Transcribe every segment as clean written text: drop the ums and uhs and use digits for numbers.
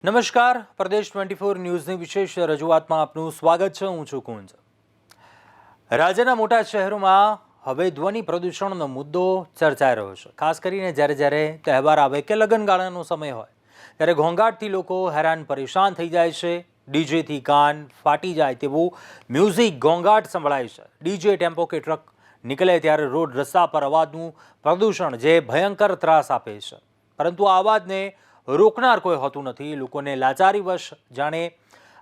નમસ્કાર, પ્રદેશ 24 ન્યૂઝની વિશેષ રજૂઆતમાં આપનું સ્વાગત છે. હું છું કુંજ. રાજ્યના મોટા શહેરોમાં હવે ધ્વનિ પ્રદૂષણનો મુદ્દો ચર્ચાઈ રહ્યો છે. ખાસ કરીને જ્યારે તહેવાર આવે કે લગ્નગાળાનો સમય હોય ત્યારે ઘોંઘાટથી લોકો હેરાન પરેશાન થઈ જાય છે. ડીજેથી કાન ફાટી જાય તેવું મ્યુઝિક ઘોંઘાટ સંભળાય છે. ડીજે ટેમ્પો કે ટ્રક નીકળે ત્યારે રોડ રસ્તા પર અવાજનું પ્રદૂષણ જે ભયંકર ત્રાસ આપે છે. પરંતુ આ અવાજને રોકનાર કોઈ હોતું નથી. લોકોને લાચારીવશ જાણે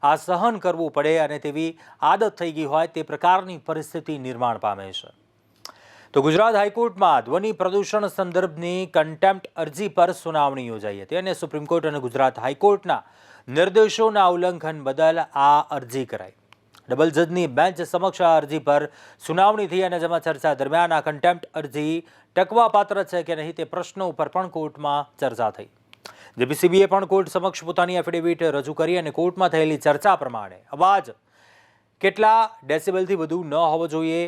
આ સહન કરવું પડે અને તેવી આદત થઈ ગઈ હોય તે પ્રકારની પરિસ્થિતિ નિર્માણ પામે છે. તો ગુજરાત હાઈકોર્ટમાં ધ્વનિ પ્રદૂષણ સંદર્ભની કન્ટેમ્પ્ટ અરજી પર સુનાવણી યોજાઈ હતી અને સુપ્રીમ કોર્ટ અને ગુજરાત હાઈકોર્ટના નિર્દેશોના ઉલ્લંઘન બદલ આ અરજી કરાઈ. ડબલ જજની બેન્ચ સમક્ષ આ અરજી પર સુનાવણી થઈ અને જેમાં ચર્ચા દરમિયાન આ કન્ટેમ્પ્ટ અરજી ટકવાપાત્ર છે કે નહીં તે પ્રશ્નો ઉપર પણ કોર્ટમાં ચર્ચા થઈ. જેપીસીબીએ પણ કોર્ટ સમક્ષ પોતાની એફિડેવિટ રજૂ કરી અને કોર્ટમાં થયેલી ચર્ચા પ્રમાણે અવાજ કેટલા ડેસિબલથી વધુ ન હોવો જોઈએ,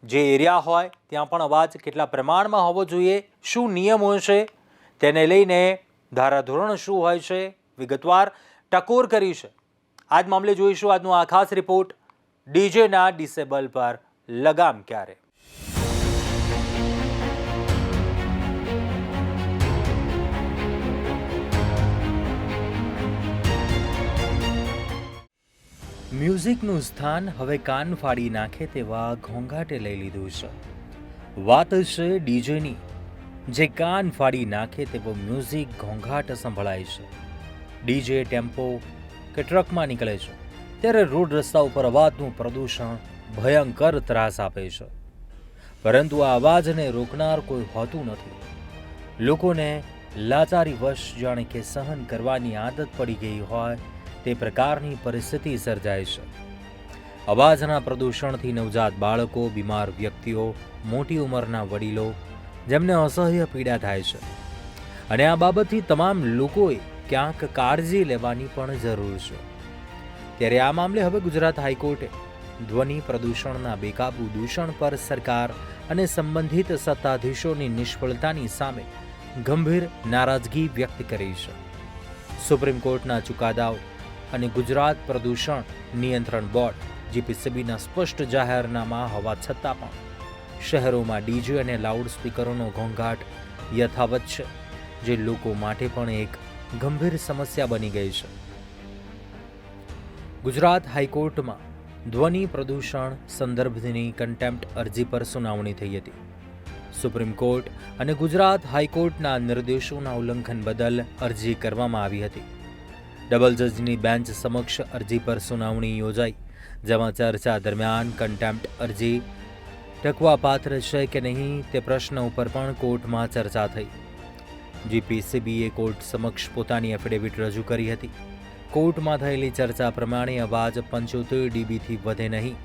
જે એરિયા હોય ત્યાં પણ અવાજ કેટલા પ્રમાણમાં હોવો જોઈએ, શું નિયમો છે તેને લઈને ધારાધોરણ શું હોય છે, વિગતવાર ટકોર કરી છે. આજ મામલે જોઈશું આજનો આ ખાસ રિપોર્ટ, ડીજેના ડિસેબલ પર લગામ ક્યારે. મ્યુઝિકનું સ્થાન હવે કાન ફાડી નાખે તેવા ઘોંઘાટે લઈ લીધું છે. વાત છે ડીજેની, જે કાન ફાડી નાખે તેવો મ્યુઝિક ઘોંઘાટ સંભળાય છે. ડીજે ટેમ્પો કે ટ્રકમાં નીકળે છે ત્યારે રોડ રસ્તા ઉપર અવાજનું પ્રદૂષણ ભયંકર ત્રાસ આપે છે. પરંતુ આ અવાજને રોકનાર કોઈ હોતું નથી. લોકોને લાચારીવશ જાણે કે સહન કરવાની આદત પડી ગઈ હોય તે પ્રકારની પરિસ્થિતિ સર્જાય છે. અવાજના પ્રદૂષણથી નવજાત બાળકો, બીમાર વ્યક્તિઓ, મોટી ઉંમરના વડીલો જેમને અસહ્ય પીડા થાય છે અને આ બાબતથી તમામ લોકોએ ક્યાંક કાળજી લેવાની પણ જરૂર છે. ત્યારે આ મામલે હવે ગુજરાત હાઈકોર્ટે ધ્વનિ પ્રદૂષણના બેકાબૂ દૂષણ પર સરકાર અને સંબંધિત સત્તાધીશોની નિષ્ફળતાની સામે ગંભીર નારાજગી વ્યક્ત કરી છે. સુપ્રીમ કોર્ટના ચુકાદાઓ અને ગુજરાત પ્રદૂષણ નિયંત્રણ બોર્ડ જીપીસીબીના સ્પષ્ટ જાહેરનામા હોવા છતાં પણ શહેરોમાં ડીજે અને લાઉડ સ્પીકરોનો ઘોંઘાટ યથાવત છે, જે લોકો માટે પણ એક ગંભીર સમસ્યા બની ગઈ છે. ગુજરાત હાઈકોર્ટમાં ધ્વનિ પ્રદૂષણ સંદર્ભની કન્ટેમ્પ્ટ અરજી પર સુનાવણી થઈ હતી. સુપ્રીમ કોર્ટ અને ગુજરાત હાઈકોર્ટના નિર્દેશોના ઉલ્લંઘન બદલ અરજી કરવામાં આવી હતી. ડબલ જજની બેન્ચ સમક્ષ અરજી પર સુનાવણી યોજાઈ, જેમાં ચર્ચા દરમિયાન કન્ટેમ્પ્ટ અરજી ટકવાપાત્ર છે કે નહીં તે પ્રશ્ન ઉપર પણ કોર્ટમાં ચર્ચા થઈ. જીપીસીબીએ કોર્ટ સમક્ષ પોતાની એફિડેવિટ રજૂ કરી હતી. કોર્ટમાં થયેલી ચર્ચા પ્રમાણે અવાજ 75 ડીબીથી વધે નહીં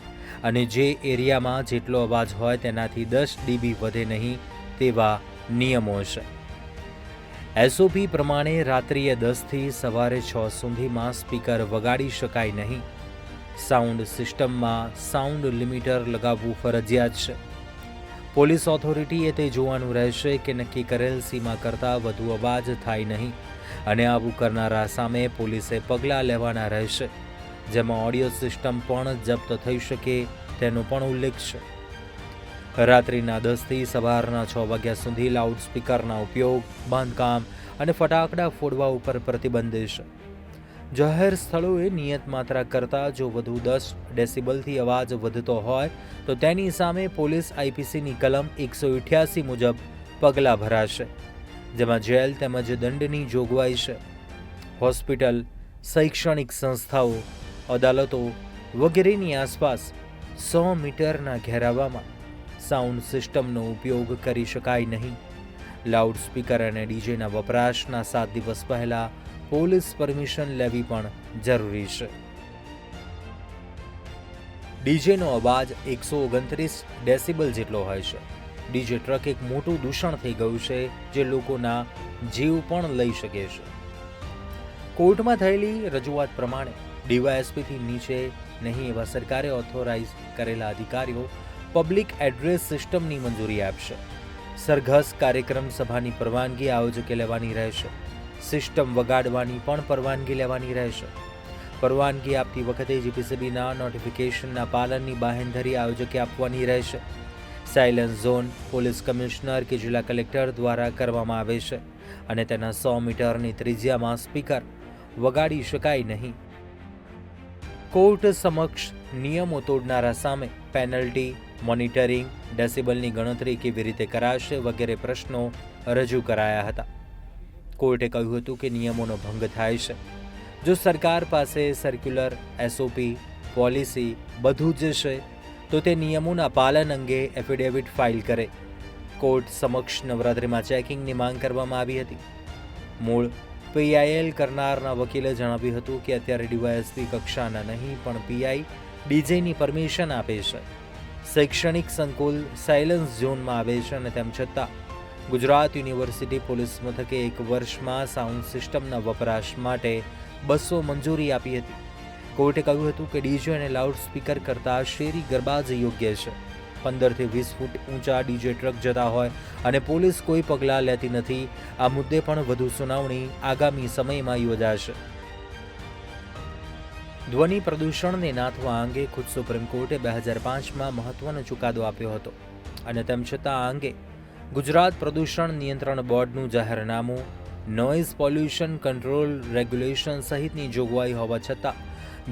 અને જે એરિયામાં જેટલો અવાજ હોય તેનાથી 10 ડીબી વધે નહીં તેવા નિયમો છે. એસઓપી પ્રમાણે રાત્રિએ 10થી સવારે 6 સુધીમાં સ્પીકર વગાડી શકાય નહીં. સાઉન્ડ સિસ્ટમમાં સાઉન્ડ લિમિટર લગાવવું ફરજિયાત છે. પોલીસ ઓથોરિટીએ તે જોવાનું રહેશે કે નક્કી કરેલ સીમા કરતાં વધુ અવાજ થાય નહીં અને આવું કરનારા સામે પોલીસે પગલાં લેવાના રહેશે, જેમાં ઓડિયો સિસ્ટમ પણ જપ્ત થઈ શકે તેનો પણ ઉલ્લેખ છે. રાત્રિના 10થી સવારના 6 વાગ્યા સુધી લાઉડ સ્પીકરના ઉપયોગ, બાંધકામ અને ફટાકડા ફોડવા ઉપર પ્રતિબંધ છે. જાહેર સ્થળોએ નિયત માત્રા કરતાં જો વધુ 10 ડેસિબલથી અવાજ વધતો હોય તો તેની સામે પોલીસ આઈપીસીની કલમ 188 મુજબ પગલાં ભરાશે, જેમાં જેલ તેમજ દંડની જોગવાઈ છે. હોસ્પિટલ, શૈક્ષણિક સંસ્થાઓ, અદાલતો વગેરેની આસપાસ 100 મીટરના ઘેરાવામાં સાઉન્ડ સિસ્ટમનો ઉપયોગ કરી શકાય નહીં. લાઉડ સ્પીકર અને ડીજેના વપરાશના 7 દિવસ પહેલા પોલીસ પરમિશન લેવી પણ જરૂરી છે. ડીજેનો અવાજ 129 ડેસિબલ જેટલો હોય છે. ડીજે ટ્રક એક મોટું દૂષણ થઈ ગયું છે, જે લોકોના જીવ પણ લઈ શકે છે. કોર્ટમાં થયેલી રજૂઆત પ્રમાણે ડીવાયએસપીથી નીચે નહીં એવા સરકારે ઓથોરાઇઝ કરેલા અધિકારીઓ પબ્લિક એડ્રેસ સિસ્ટમની મંજૂરી આપશે. સરઘસ કાર્યક્રમ સભાની પરવાનગી આયોજકે લેવાની રહેશે. સિસ્ટમ વગાડવાની પણ પરવાનગી લેવાની રહેશે. પરવાનગી આપતી વખતે જીપીસીબીના નોટિફિકેશનના પાલનની બાહેંધરી આયોજકે આપવાની રહેશે. સાયલન્સ ઝોન પોલીસ કમિશનર કે જિલ્લા કલેક્ટર દ્વારા કરવામાં આવે છે અને તેના 100 મીટરની ત્રિજ્યામાં સ્પીકર વગાડી શકાય નહીં. કોર્ટ સમક્ષ નિયમો તોડનારા સામે પેનલ્ટી, મોનિટરિંગ, ડેસિબલની ગણતરી કેવી રીતે કરાશે વગેરે પ્રશ્નો રજૂ કરાયા હતા. કોર્ટે કહ્યું હતું કે નિયમોનો ભંગ થાય છે જો સરકાર પાસે સર્ક્યુલર, એસઓપી, પોલિસી બધું જ છે તો તે નિયમોના પાલન અંગે એફિડેવિટ ફાઇલ કરે. કોર્ટ સમક્ષ નવરાત્રિમાં ચેકિંગની માંગ કરવામાં આવી હતી. મૂળ પીઆઈએલ કરનારના વકીલે જણાવ્યું હતું કે અત્યારે ડીવાયએસપી કક્ષાના નહીં પણ પીઆઈ ડીજેની પરમિશન આપે છે. શૈક્ષણિક સંકુલ સાયલન્સ ઝોનમાં આવે છે અને તેમ છતાં ગુજરાત યુનિવર્સિટી પોલીસ મથકે 1 વર્ષમાં સાઉન્ડ સિસ્ટમના વપરાશ માટે 200 મંજૂરી આપી હતી. કોર્ટે કહ્યું હતું કે ડીજે અને લાઉડસ્પીકર કરતાં શેરી ગરબા જ યોગ્ય છે. 15 થી 20 ફૂટ ઊંચા ડીજે ટ્રક જતા હોય અને પોલીસ કોઈ પગલાં લેતી નથી. આ મુદ્દે પણ વધુ સુનાવણી આગામી સમયમાં યોજાશે. ધ્વનિ પ્રદૂષણને નાથવા અંગે ખુદ સુપ્રીમ કોર્ટે 2005માં મહત્વનો ચુકાદો આપ્યો હતો અને તેમ છતાં આ અંગે ગુજરાત પ્રદૂષણ નિયંત્રણ બોર્ડનું જાહેરનામું, નોઇઝ પોલ્યુશન કંટ્રોલ રેગ્યુલેશન સહિતની જોગવાઈ હોવા છતાં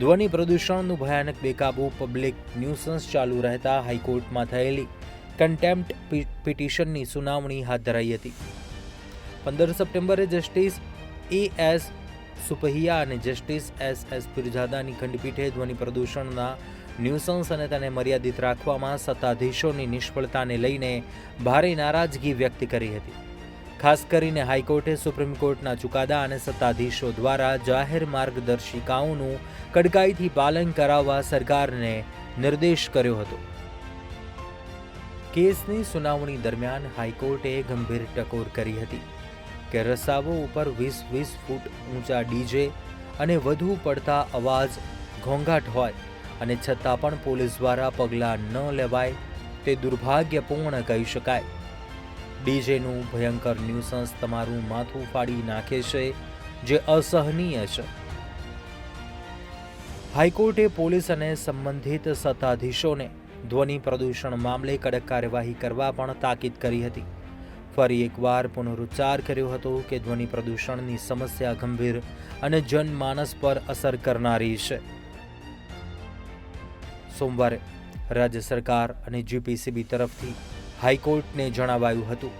ધ્વનિ પ્રદૂષણનું ભયાનક બેકાબૂ પબ્લિક ન્યુસન્સ ચાલુ રહેતા હાઈકોર્ટમાં થયેલી કન્ટેમ્પ્ટ પિટિશનની સુનાવણી હાથ ધરાઈ હતી. 15 સપ્ટેમ્બરે જસ્ટિસ એ.એસ. સુપહિયા અને જસ્ટિસ એસ.એસ. પીરજાદાની ખંડપીઠે ધ્વનિ પ્રદૂષણના ન્યુસન્સ અને તેને મર્યાદિત રાખવામાં સત્તાધીશોની નિષ્ફળતાને લઈને ભારે નારાજગી વ્યક્ત કરી હતી. ખાસ કરીને હાઈકોર્ટે સુપ્રીમ કોર્ટના ચુકાદા અને સત્તાધીશો દ્વારા જાહેર માર્ગદર્શિકાઓનું કડકાઈથી પાલન કરાવવા સરકારને નિર્દેશ કર્યો હતો. કેસની સુનાવણી દરમિયાન હાઈકોર્ટે ગંભીર ટકોર કરી હતી કે રસ્તાઓ ઉપર 20-20 ફૂટ ઊંચા ડીજે અને વધુ પડતા અવાજ, ઘોંઘાટ હોય અને છતાં પણ પોલીસ દ્વારા પગલાં ન લેવાય તે દુર્ભાગ્યપૂર્ણ કહી શકાય. ડીજેનું ભયંકર ન્યુસન્સ તમારું માથું ફાડી નાખે છે, જે અસહનીય છે. હાઈકોર્ટે પોલીસ અને સંબંધિત સત્તાધીશોને ધ્વનિ પ્રદૂષણ મામલે કડક કાર્યવાહી કરવા પણ તાકીદ કરી હતી. ફરી એકવાર પુનરુચ્ચાર કર્યો હતો કે ધ્વનિ પ્રદૂષણની સમસ્યા ગંભીર અને જનમાનસ પર અસર કરનારી છે. સોમવારે રાજ્ય સરકાર અને જીપીસીબી તરફથી હાઈકોર્ટને જણાવાયું હતું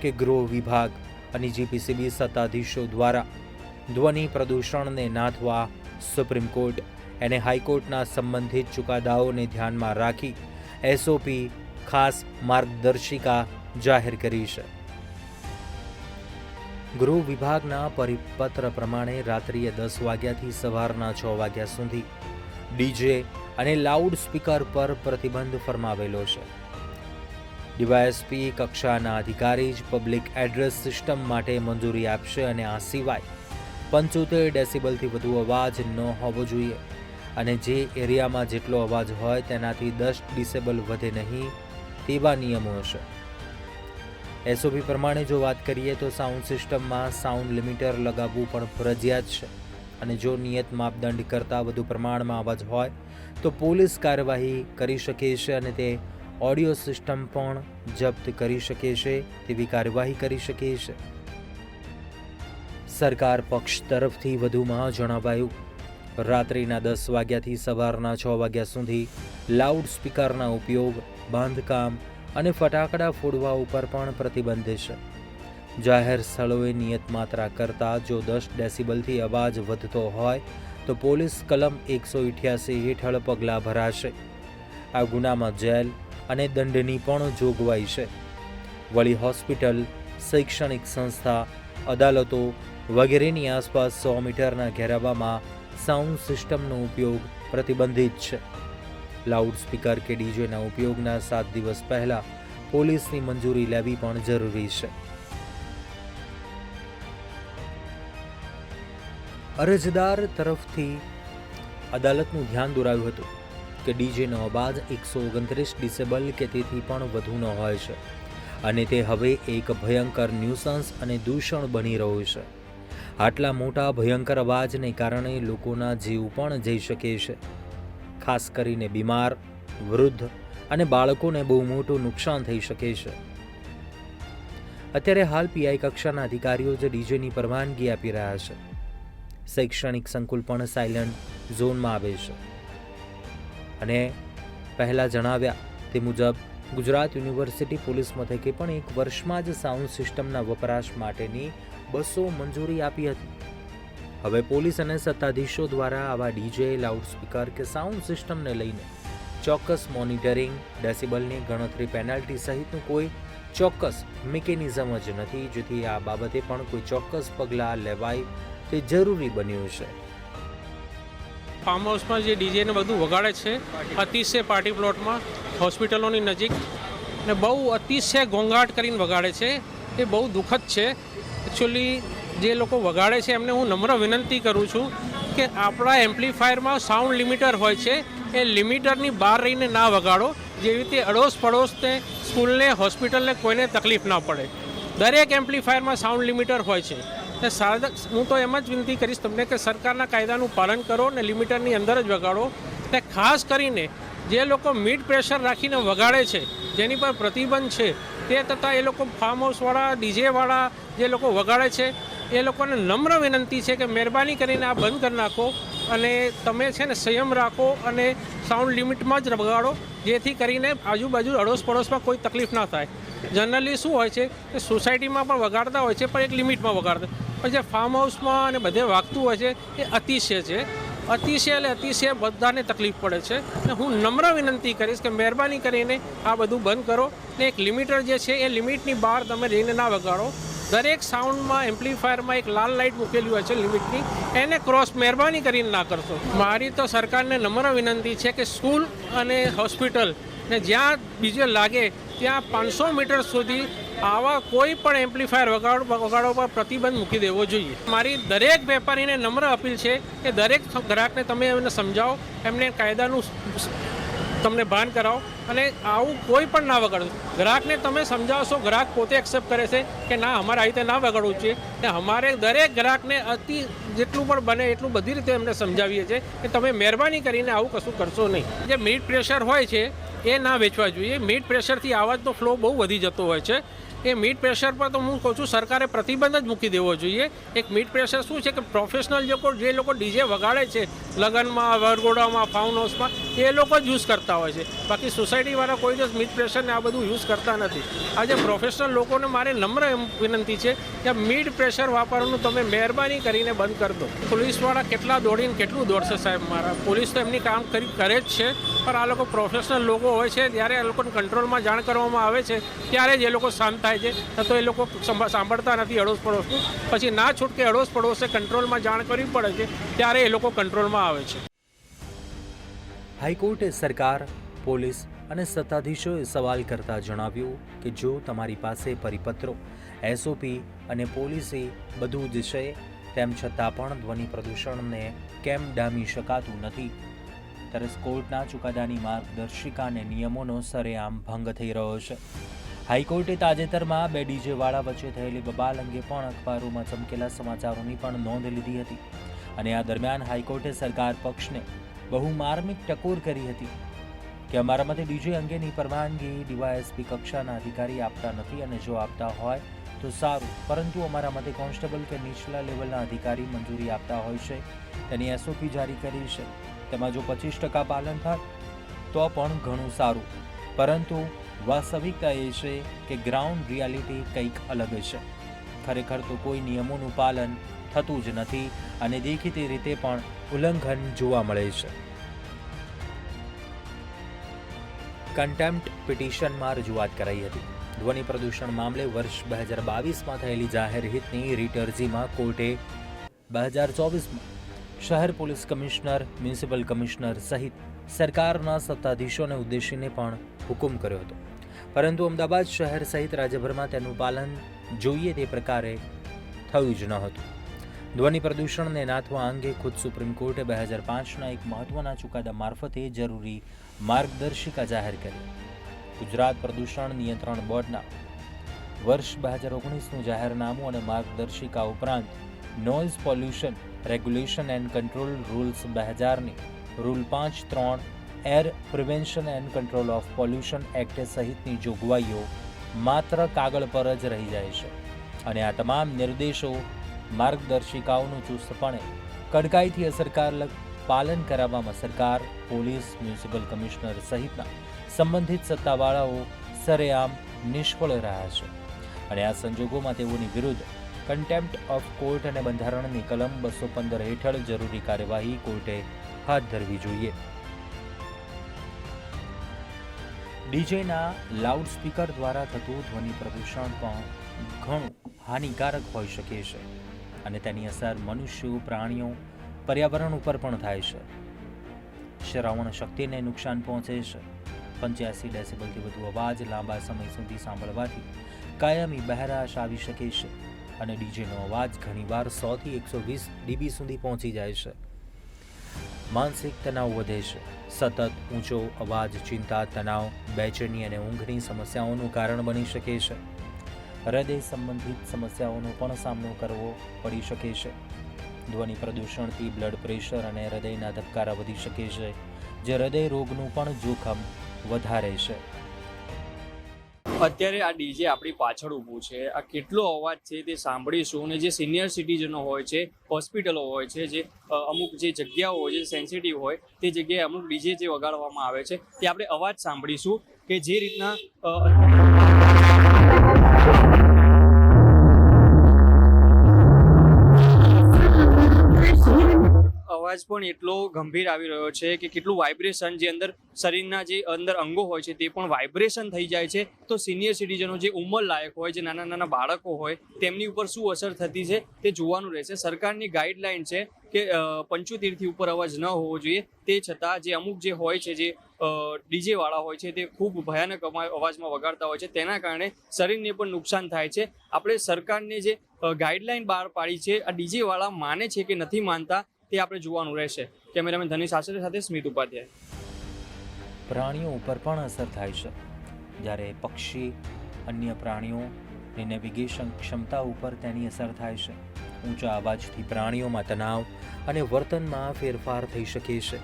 કે ગૃહ વિભાગ અને જીપીસીબી સત્તાધીશો દ્વારા ધ્વનિ પ્રદૂષણને નાથવા સુપ્રીમ કોર્ટ અને હાઈકોર્ટના સંબંધિત ચુકાદાઓને ધ્યાનમાં રાખી એસઓપી ખાસ માર્ગદર્શિકા જાહેર કરી છે. ગૃહ વિભાગના પરિપત્ર પ્રમાણે રાત્રિએ 10 વાગ્યાથી સવારના 6 વાગ્યા સુધી ડીજે અને લાઉડ સ્પીકર પર પ્રતિબંધ ફરમાવેલો છે. ડીવાયએસપી કક્ષાના અધિકારી જ પબ્લિક એડ્રેસ સિસ્ટમ માટે મંજૂરી આપશે અને આ સિવાય 75 ડેસિબલથી વધુ અવાજ ન હોવો જોઈએ અને જે એરિયામાં જેટલો અવાજ હોય તેનાથી 10 ડિસેબલ વધે નહીં તેવા નિયમો હશે. એસઓપી પ્રમાણે જો વાત કરીએ તો સાઉન્ડ સિસ્ટમમાં સાઉન્ડ લિમિટર લગાવવું પણ ફરજિયાત છે અને જો નિયત માપદંડ કરતાં વધુ પ્રમાણમાં અવાજ હોય તો પોલીસ કાર્યવાહી કરી શકે છે અને તે ઓડિયો સિસ્ટમ પણ જપ્ત કરી શકે છે તેવી કાર્યવાહી કરી શકે છે. સરકાર પક્ષ તરફથી વધુમાં જણાવાયું, રાત્રિના 10 વાગ્યાથી સવારના 6 વાગ્યા સુધી લાઉડ સ્પીકરના ઉપયોગ, બાંધકામ અને ફટાકડા ફોડવા ઉપર પણ પ્રતિબંધ છે. જાહેર સ્થળોએ નિયત માત્રા કરતાં જો 10 ડેસિબલથી અવાજ વધતો હોય તો પોલીસ કલમ 188 હેઠળ પગલાં ભરાશે. આ ગુનામાં જેલ અને દંડની પણ જોગવાઈ છે. વળી હોસ્પિટલ, શૈક્ષણિક સંસ્થા, અદાલતો વગેરેની આસપાસ 100 મીટરના ઘેરાવામાં સાઉન્ડ સિસ્ટમનો ઉપયોગ પ્રતિબંધિત છે. લાઉડ સ્પીકર કે ડીજેના ઉપયોગના 7 દિવસ પહેલા પોલીસની મંજૂરી લેવી પણ જરૂરી છે. અરજદાર તરફથી અદાલતનું ધ્યાન દોરાયું હતું કે ડીજેનો અવાજ 129 ડિસેબલ કે તેથી પણ વધુનો હોય છે અને તે હવે એક ભયંકર ન્યુસન્સ અને દૂષણ બની રહ્યું છે. આટલા મોટા ભયંકર અવાજને કારણે લોકોના જીવ પણ જઈ શકે છે. ખાસ કરીને બીમાર, વૃદ્ધ અને બાળકોને બહુ મોટું નુકસાન થઈ શકે છે. અત્યારે હાલ પીઆઈ કક્ષાના અધિકારીઓ જ ડીજેની પરવાનગી આપી રહ્યા છે. શૈક્ષણિક સંકુલ પણ સાયલન્ટ ઝોનમાં આવે છે. અને પહેલાં જણાવ્યા તે મુજબ ગુજરાત યુનિવર્સિટી પોલીસ મથકે પણ 1 વર્ષમાં જ સાઉન્ડ સિસ્ટમના વપરાશ માટેની બસો મંજૂરી આપી હતી. હવે પોલીસ અને સત્તાધીશો દ્વારા આવા ડીજે, લાઉડસ્પીકર કે સાઉન્ડ સિસ્ટમને લઈને ચોક્કસ મોનિટરિંગ, ડેસિબલની ગણતરી, પેનલ્ટી સહિતનું કોઈ ચોક્કસ મિકેનિઝમ જ નથી, જેથી આ બાબતે પણ કોઈ ચોક્કસ પગલાં લેવાય તે જરૂરી બન્યું છે. ફાર્મ હાઉસમાં જે ડીજેને બધું વગાડે છે, અતિશય પાર્ટી પ્લોટમાં, હોસ્પિટલોની નજીક, ને બહુ અતિશય ઘોંઘાટ કરીને વગાડે છે, એ બહુ દુઃખદ છે. એકચ્યુઅલી જે લોકો વગાડે છે એમને હું નમ્ર વિનંતી કરું છું કે આપણા એમ્પ્લીફાયરમાં સાઉન્ડ લિમિટર હોય છે, એ લિમિટરની બહાર રહીને ના વગાડો, જેવી રીતે અડોશ પડોશને, સ્કૂલને, હોસ્પિટલને કોઈને તકલીફ ના પડે. દરેક એમ્પ્લીફાયરમાં સાઉન્ડ લિમિટર હોય છે. હું તો એમ જ વિનંતી કરીશ તમને કે સરકારના કાયદાનું પાલન કરો ને લિમિટરની અંદર જ વગાડો. ને ખાસ કરીને જે લોકો મિડ પ્રેશર રાખીને વગાડે છે, જેની પર પ્રતિબંધ છે, તે તથા એ લોકો ફાર્મ હાઉસવાળા, ડીજેવાળા જે લોકો વગાડે છે, એ લોકોને નમ્ર વિનંતી છે કે મહેરબાની કરીને આ બંધ કરી નાખો અને તમે છે ને સંયમ રાખો અને સાઉન્ડ લિમિટમાં જ વગાડો, જેથી કરીને આજુબાજુ અડોશ પડોશમાં કોઈ તકલીફ ના થાય. જનરલી શું હોય છે કે સોસાયટીમાં પણ વગાડતા હોય છે, પણ એક લિમિટમાં વગાડતા, પણ જે ફાર્મ હાઉસમાં અને બધે વાગતું હોય છે એ અતિશય છે. અતિશય એટલે અતિશય બધાને તકલીફ પડે છે. અને હું નમ્ર વિનંતી કરીશ કે મહેરબાની કરીને આ બધું બંધ કરો ને એક લિમિટર જે છે એ લિમિટની બહાર તમે જઈને ના વગાડો. દરેક સાઉન્ડમાં, એમ્પ્લીફાયરમાં એક લાલ લાઇટ મૂકેલી હોય છે લિમિટની, એને ક્રોસ મહેરબાની કરીને ના કરશો. મારી તો સરકારને નમ્ર વિનંતી છે કે સ્કૂલ અને હોસ્પિટલ ને જ્યાં બીજે લાગે ત્યાં 500 મીટર સુધી આવા કોઈ પણ એમ્પ્લીફાયર વગાડવા પર પ્રતિબંધ મૂકી દેવો જોઈએ. મારી દરેક વેપારીને નમ્ર અપીલ છે કે દરેક ગ્રાહકને તમે એમને સમજાવો, એમને કાયદાનું તમને ભાન કરાવો અને આવું કોઈ પણ ના વગાડો. ગ્રાહકને તમે સમજાવશો, ગ્રાહક પોતે એક્સેપ્ટ કરે છે કે ના અમારે આ રીતે ના વગાડવું છે. ને અમારે દરેક ગ્રાહકને જેટલું પણ બને એટલું બધી રીતે એમને સમજાવીએ છીએ કે તમે મહેરબાની કરીને આવું કશું કરશો નહીં. જે મિડ પ્રેશર હોય છે એ ના વેચવા જોઈએ. મિડ પ્રેશરથી અવાજનો ફ્લો બહુ વધી જતો હોય છે. એ મિડ પ્રેશર પર તો હું કહું છું સરકારે પ્રતિબંધ જ મૂકી દેવો જોઈએ. એક મિડ પ્રેશર શું છે કે પ્રોફેશનલ જે લોકો ડીજે વગાડે છે લગ્નમાં, વરઘોડામાં, ફાર્મ હાઉસમાં, એ લોકો જ યુઝ કરતા હોય છે. બાકી સોસાયટીવાળા કોઈ જ મિડ પ્રેશરને આ બધું યુઝ કરતા નથી. આજે પ્રોફેશનલ લોકોને મારે નમ્ર વિનંતી છે કે મિડ પ્રેશર વાપરવાનું તમે મહેરબાની કરીને બંધ કરી દો. પોલીસવાળા કેટલા દોડીને કેટલું દોડશે સાહેબ મારા. પોલીસ તો એમની કામ કરે જ છે, પણ આ લોકો પ્રોફેશનલ લોકો હોય છે, ત્યારે એ લોકોને કંટ્રોલમાં જાણ કરવામાં આવે છે ત્યારે જ એ લોકો શાંત થાય છે. તો એ લોકો સાંભળતા નથી અડોશ પડોશનું. પછી ના છૂટકે અડોશ પડોશે કંટ્રોલમાં જાણ કરવી પડે છે, ત્યારે એ લોકો કંટ્રોલમાં આવે છે. હાઈકોર્ટે સરકાર, પોલીસ અને સત્તાધીશોએ સવાલ કરતા જણાવ્યું કે જો તમારી પાસે પરિપત્રો, એસઓપી અને પોલીસે બધું જ છે, તેમ છતાં પણ ધ્વનિ પ્રદૂષણને કેમ ડામી શકાતું નથી, ત્યારે કોર્ટના ચુકાદાની માર્ગદર્શિકા અને નિયમોનો સરેઆમ ભંગ થઈ રહ્યો છે. હાઈકોર્ટે તાજેતરમાં 2 ડીજેવાળા વચ્ચે થયેલી બબાલ અંગે પણ અખબારોમાં ચમકેલા સમાચારોની પણ નોંધ લીધી હતી. અને આ દરમિયાન હાઈકોર્ટે સરકાર પક્ષને બહુ માર્મિક ટકોર કરી હતી કે અમારા મતે ડીજે અંગેની પરવાનગી ડીવાયએસપી કક્ષાના અધિકારી આપતા નથી, અને જો આપતા હોય તો સારું, પરંતુ અમારા મતે કોન્સ્ટેબલ કે નીચલા લેવલના અધિકારી મંજૂરી આપતા હોય છે, તેની એસઓપી જારી કરી છે. તેમાં જો 25% પાલન થાય તો પણ ઘણું સારું, પરંતુ વાસ્તવિકતા એ છે કે ગ્રાઉન્ડ રિયાલિટી કંઈક અલગ છે. ખરેખર તો કોઈ નિયમોનું પાલન થતું જ નથી અને દેખીતી રીતે પણ ઉલ્લંઘન જોવા મળે છે. કન્ટેમ્પ્ટ પિટિશનમાં રજૂઆત કરાઈ હતી. ધ્વનિ પ્રદૂષણ મામલે વર્ષ 2022માં થયેલી જાહેર હિતની રીટ અરજીમાં કોર્ટે 2024માં શહેર પોલીસ કમિશનર, મ્યુનિસિપલ કમિશનર સહિત સરકારના સત્તાધીશોને ઉદ્દેશીને પણ હુકમ કર્યો હતો, પરંતુ અમદાવાદ શહેર સહિત રાજ્યભરમાં તેનું પાલન જોઈએ તે પ્રકારે થયું જ ન હતું. ધ્વનિ પ્રદૂષણને નાથવા અંગે ખુદ સુપ્રીમ કોર્ટે 2005ના એક મહત્વના ચુકાદા મારફતે જરૂરી માર્ગદર્શિકા જાહેર કરી. ગુજરાત પ્રદૂષણ નિયંત્રણ બોર્ડના વર્ષ 2019નું જાહેરનામું અને માર્ગદર્શિકા ઉપરાંત noise pollution regulation and control rules 2000ની rule 5(3) air prevention and control of pollution act સહિતની જોગવાઈઓ માત્ર કાગળ પર જ રહી જાય છે અને આ તમામ નિર્દેશો માર્ગદર્શિકાઓનું ચુસ્તપણે કડકાઈથી અસરકારક પાલન કરાવવામાં સરકાર, પોલીસ, મ્યુનિસિપલ કમિશનર સહિતના સંબંધિત સત્તાવાળાઓ સરેઆમ નિષ્ફળ રહ્યા છે અને આ સંજોગોમાં તેઓની વિરુદ્ધ કન્ટેમ્પ્ટ ઓફ કોર્ટ અને બંધારણની કલમ 215 હેઠળ જરૂરી કાર્યવાહી કોર્ટે હાથ ધરવી જોઈએ. ડીજેના લાઉડસ્પીકર દ્વારા થતું ધ્વનિ પ્રદૂષણ પણ ઘણું હાનિકારક હોઈ શકે છે અને તેની અસર મનુષ્યો, પ્રાણીઓ, પર્યાવરણ ઉપર પણ થાય છે. શ્રવણ શક્તિને નુકસાન પહોંચે છે. 85 ડેસિબલથી વધુ અવાજ લાંબા સમય સુધી સાંભળવાથી કાયમી બહેરાશ આવી શકે છે અને ડીજેનો અવાજ ઘણીવાર 100 થી 120 ડીબી સુધી પહોંચી જાય છે. માનસિક તણાવ વધે છે. સતત ઊંચો અવાજ ચિંતા, તણાવ, બેચેની અને ઊંઘની સમસ્યાઓનું કારણ બની શકે છે. હૃદય સંબંધિત સમસ્યાઓનો પણ સામનો કરવો પડી શકે છે. ધ્વનિ પ્રદૂષણથી બ્લડ પ્રેશર અને હૃદયના ધબકારા વધી શકે છે, જે હૃદય રોગનું પણ જોખમ વધારે છે. અત્યારે આ ડીજે આપણી પાછળ ઊભું છે, આ કેટલો અવાજ છે તે સાંભળીશું અને જે સિનિયર સિટીઝનો હોય છે, હોસ્પિટલો હોય છે, જે અમુક જે જગ્યાઓ હોય છે સેન્સિટિવ હોય તે જગ્યાએ અમુક ડીજે જે વગાડવામાં આવે છે તે આપણે અવાજ સાંભળીશું કે જે રીતના અવાજ પણ એટલો ગંભીર આવી રહ્યો છે કે કેટલું વાઇબ્રેશન જે અંદર શરીરના જે અંદર અંગો હોય છે તે પણ વાઇબ્રેશન થઈ જાય છે. તો સિનિયર સિટીઝનો જે ઉંમર લાયક હોય, જે નાના નાના બાળકો હોય તેમની ઉપર શું અસર થતી છે તે જોવાનું રહેશે. સરકારની ગાઈડલાઇન છે કે 75થી ઉપર અવાજ ન હોવો જોઈએ. તે છતાં જે અમુક જે હોય છે, જે ડીજેવાળા હોય છે તે ખૂબ ભયાનક અવાજમાં વગાડતા હોય છે, તેના કારણે શરીરને પણ નુકસાન થાય છે. આપણે સરકારને જે ગાઈડલાઇન બહાર પાડી છે, આ ડીજેવાળા માને છે કે નથી માનતા તે આપણે જોવાનું રહેશે. કેમેરામેન ધનીશ આચાર્ય સાથે સ્મિત ઉપાધ્યાય. પ્રાણીઓ ઉપર પણ અસર થાય છે. જ્યારે પક્ષી, અન્ય પ્રાણીઓની નેવિગેશન ક્ષમતા ઉપર તેની અસર થાય છે. ઊંચા અવાજથી પ્રાણીઓમાં તણાવ અને વર્તનમાં ફેરફાર થઈ શકે છે.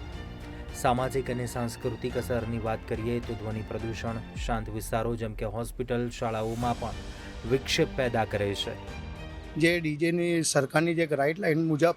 સામાજિક અને સાંસ્કૃતિક અસરની વાત કરીએ તો ધ્વનિ પ્રદૂષણ શાંત વિસ્તારો જેમ કે હોસ્પિટલ, શાળાઓમાં પણ વિક્ષેપ પેદા કરે છે. જે ડીજેની સરકારની જે ગાઈડલાઇન મુજબ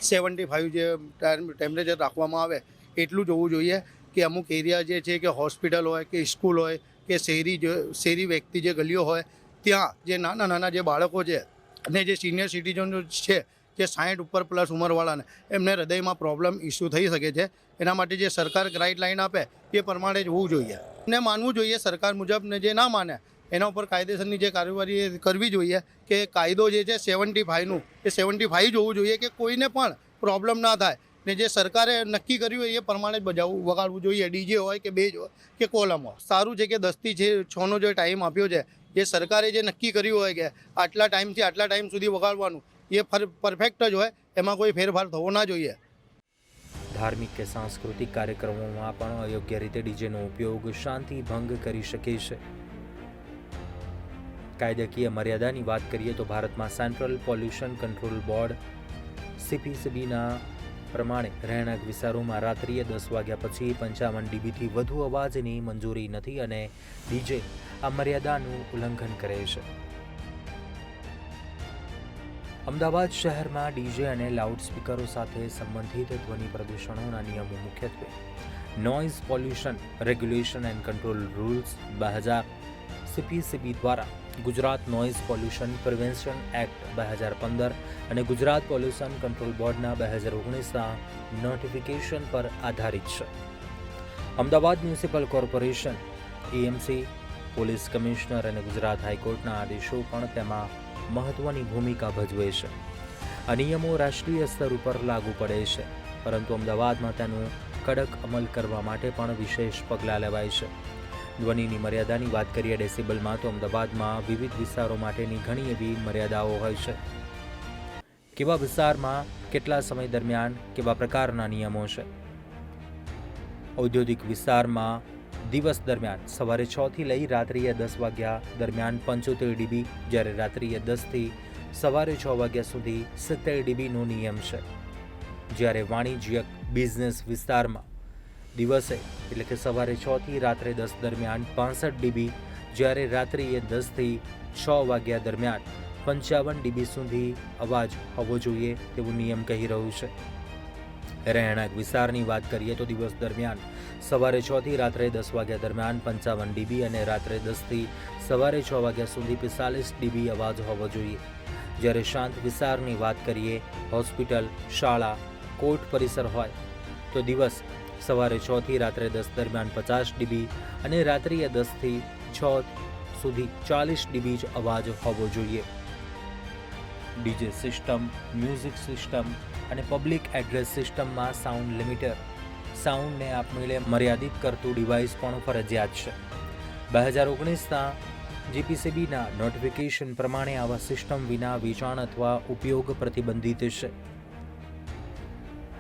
75 જે ટેમ્પરેચર રાખવામાં આવે એટલું જ હોવું જોઈએ કે અમુક એરિયા જે છે કે હોસ્પિટલ હોય કે સ્કૂલ હોય કે શહેરી વ્યક્તિ જે ગલીઓ હોય ત્યાં જે નાના નાના જે બાળકો છે અને જે સિનિયર સિટીઝનો છે, જે 60 ઉપર પ્લસ ઉંમરવાળાને એમને હૃદયમાં પ્રોબ્લેમ ઇસ્યુ થઈ શકે છે. એના માટે જે સરકાર ગાઈડલાઇન આપે એ પ્રમાણે જ હોવું જોઈએ ને માનવું જોઈએ. સરકાર મુજબ ને જે ના માને એના ઉપર કાયદેસરની જે કાર્યવાહી કરવી જોઈએ કે કાયદો જે છે 75નું એ 75 જ હોવું જોઈએ કે કોઈને પણ પ્રોબ્લેમ ના થાય ને જે સરકારે નક્કી કર્યું હોય એ પ્રમાણે જ વગાડવું જોઈએ. ડીજે હોય કે બેજ હોય કે કોલમ હોય. સારું છે કે 10 થી 6નો જે ટાઈમ આપ્યો છે, જે સરકારે જે નક્કી કર્યું હોય કે આટલા ટાઈમથી આટલા ટાઈમ સુધી વગાડવાનું, એ પરફેક્ટ જ હોય, એમાં કોઈ ફેરફાર થવો ના જોઈએ. ધાર્મિક કે સાંસ્કૃતિક કાર્યક્રમોમાં પણ અયોગ્ય રીતે ડીજેનો ઉપયોગ શાંતિ ભંગ કરી શકે છે. કાયદાકીય મર્યાદાની વાત કરીએ તો ભારતમાં સેન્ટ્રલ પોલ્યુશન કંટ્રોલ બોર્ડ CPCBના પ્રમાણે રહેણાંક વિસ્તારોમાં રાત્રિએ 10 વાગ્યા પછી 55 ડીબીથી વધુ અવાજની મંજૂરી નથી અને ડીજે આ મર્યાદાનું ઉલ્લંઘન કરે છે. અમદાવાદ શહેરમાં ડીજે અને લાઉડસ્પીકરો સાથે સંબંધિત ધ્વનિ પ્રદૂષણોના નિયમો મુખ્યત્વે noise pollution regulation and control rules 2000 CPCB દ્વારા Gujarat noise pollution prevention act 2015 અને ગુજરાત પોલ્યુશન કંટ્રોલ બોર્ડના 2019ના નોટિફિકેશન પર આધારિત છે. Ahmedabad municipal corporation, EMC, police commissioner અને ગુજરાત હાઈકોર્ટના આદેશો પણ તેમાં મહત્વની ભૂમિકા ભજવે છે. આ નિયમો રાષ્ટ્રીય સ્તર ઉપર લાગુ પડે છે, પરંતુ અમદાવાદમાં તેનું કડક અમલ કરવા માટે પણ વિશેષ પગલાં લેવાય છે. ધ્વનિની મર્યાદાની વાત કરીએ ડેસિબલમાં તો અમદાવાદમાં વિવિધ વિસ્તારો માટેની ઘણી એવી મર્યાદાઓ હોય છે. કેવા વિસ્તારમાં કેટલા સમય દરમિયાન કેવા પ્રકારના નિયમો છે. ઔદ્યોગિક વિસ્તારમાં દિવસ દરમિયાન સવારે 6 થી લઈ રાત્રિએ 10 વાગ્યા દરમિયાન 75 ડીબી, જ્યારે રાત્રિએ 10 થી સવારે 6 વાગ્યા સુધી 70 ડીબીનો નિયમ છે, જ્યારે વાણિજ્યક બિઝનેસ વિસ્તારમાં દિવસે એટલે કે સવારે 6 થી રાત્રે 10 દરમિયાન 65 ડીબી, જ્યારે રાત્રિએ 10 થી 6 વાગ્યા દરમિયાન 55 ડીબી સુધી અવાજ હોવો જોઈએ તેવું નિયમ કહી રહ્યું છે. રહેણાંક વિસ્તારની વાત કરીએ તો દિવસ દરમિયાન સવારે 6 થી રાત્રે 10 વાગ્યા દરમિયાન 55 ડીબી અને રાત્રે 10 થી સવારે 6 વાગ્યા સુધી 45 ડીબી અવાજ હોવો જોઈએ. જ્યારે શાંત વિસ્તારની વાત કરીએ, હોસ્પિટલ, શાળા, કોર્ટ પરિસર હોય તો દિવસ સવારે 6 થી રાત્રે 10 દરમિયાન 50 ડીબી અને રાત્રિએ 10 થી 6 સુધી 40 ડીબી જ અવાજ હોવો જોઈએ. ડીજે સિસ્ટમ, મ્યુઝિક સિસ્ટમ અને પબ્લિક એડ્રેસ સિસ્ટમમાં સાઉન્ડ લિમિટર, સાઉન્ડને આપમેળે મર્યાદિત કરતું ડિવાઇસ પણ ફરજિયાત છે. 2019ના જીપીસીબીના નોટિફિકેશન પ્રમાણે આવા સિસ્ટમ વિના વેચાણ અથવા ઉપયોગ પ્રતિબંધિત છે.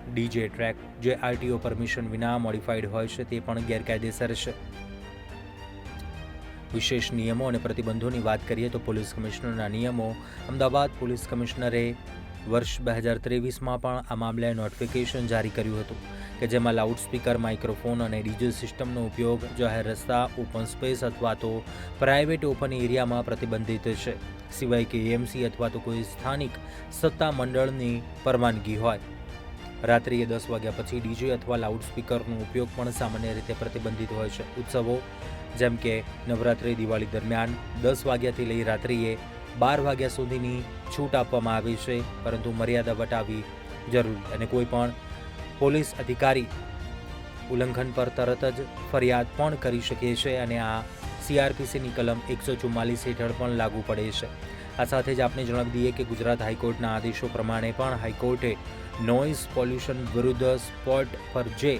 ડીજે ટ્રેક જે આરટીઓ પરમિશન વિના મોડિફાઈડ હોય છે તે પણ ગેરકાયદેસર છે. વિશેષ નિયમો અને પ્રતિબંધોની વાત કરીએ તો પોલીસ કમિશનરના નિયમો. અમદાવાદ પોલીસ કમિશનરે વર્ષ 2023માં પણ આ મામલે નોટિફિકેશન જારી કર્યું હતું કે જેમાં લાઉડસ્પીકર, માઇક્રોફોન અને ડીજે સિસ્ટમનો ઉપયોગ જાહેર રસ્તા, ઓપન સ્પેસ અથવા તો પ્રાઇવેટ ઓપન એરિયામાં પ્રતિબંધિત છે, સિવાય કે એએમસી અથવા તો કોઈ સ્થાનિક સત્તા મંડળની પરવાનગી હોય. રાત્રિએ 10 વાગ્યા પછી ડીજે અથવા લાઉડસ્પીકરનો ઉપયોગ પણ સામાન્ય રીતે પ્રતિબંધિત હોય છે. ઉત્સવો જેમ કે નવરાત્રિ, દિવાળી દરમિયાન 10 વાગ્યાથી લઈ રાત્રિએ 12 વાગ્યા સુધીની છૂટ આપવામાં આવી છે, પરંતુ મર્યાદા વટાવવી જરૂરી અને કોઈ પણ પોલીસ અધિકારી ઉલ્લંઘન પર તરત જ ફરિયાદ પણ કરી શકે છે અને આ સીઆરપીસીની કલમ 144 હેઠળ પણ લાગુ પડે છે. આ સાથે જ આપણે જણાવી દઈએ કે ગુજરાત હાઈકોર્ટના આદેશો પ્રમાણે પણ હાઈકોર્ટે નોઇઝ પોલ્યુશન વિરુદ્ધ સ્પોટ પર જે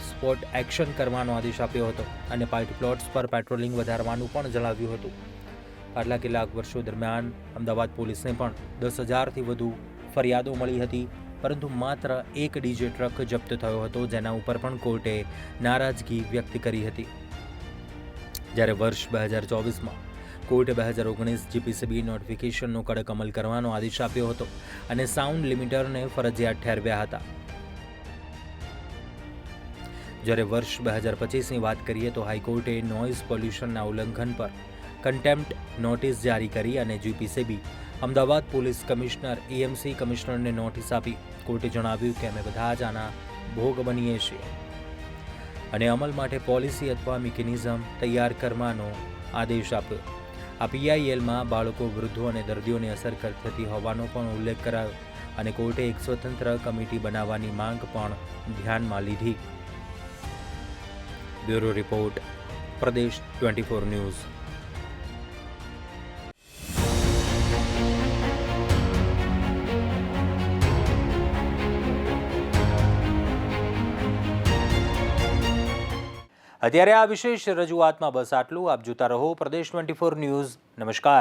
સ્પોટ એક્શન કરવાનો આદેશ આપ્યો હતો અને પાર્ટી પ્લોટ્સ પર પેટ્રોલિંગ વધારવાનું પણ જણાવ્યું હતું. પાછલા કેટલાક વર્ષો દરમિયાન અમદાવાદ પોલીસને પણ 10,000થી વધુ ફરિયાદો મળી હતી, પરંતુ માત્ર એક ડીજે ટ્રક જપ્ત થયો હતો, જેના ઉપર પણ કોર્ટે નારાજગી વ્યક્ત કરી હતી. જ્યારે વર્ષ 2024માં કોર્ટે 2019 જીપીસીબી નોટિફિકેશનનો કડક અમલ કરવાનો આદેશ આપ્યો હતો અને સાઉન્ડ લિમિટરને ફરજિયાત ઠેરવ્યા હતા. જ્યારે વર્ષ 2025ની વાત કરીએ તો હાઈકોર્ટે નોઇઝ પોલ્યુશનના ઉલ્લંઘન પર કન્ટેમ્પ્ટ નોટિસ જારી કરી અને GPCB, Ahmedabad police commissioner, AMC કમિશનરને નોટિસ આપી. કોર્ટે જણાવ્યું કે અમે બધા જ આના ભોગ બનીએ છીએ અને અમલ માટે પોલિસી અથવા મિકેનિઝમ તૈયાર કરવાનો આદેશ આપ્યો. આ પીઆઈએલમાં બાળકો, વૃદ્ધો અને દર્દીઓને અસર થતી હોવાનો પણ ઉલ્લેખ કરાયો અને કોર્ટે એક સ્વતંત્ર કમિટી બનાવવાની માંગ પણ ધ્યાનમાં લીધી. બ્યુરો રિપોર્ટ, પ્રદેશ 24 ન્યૂઝ. અત્યારે આ વિશેષ રજૂઆતમાં બસ આટલું. આપ જોતા રહો પ્રદેશ 24 ન્યૂઝ. નમસ્કાર.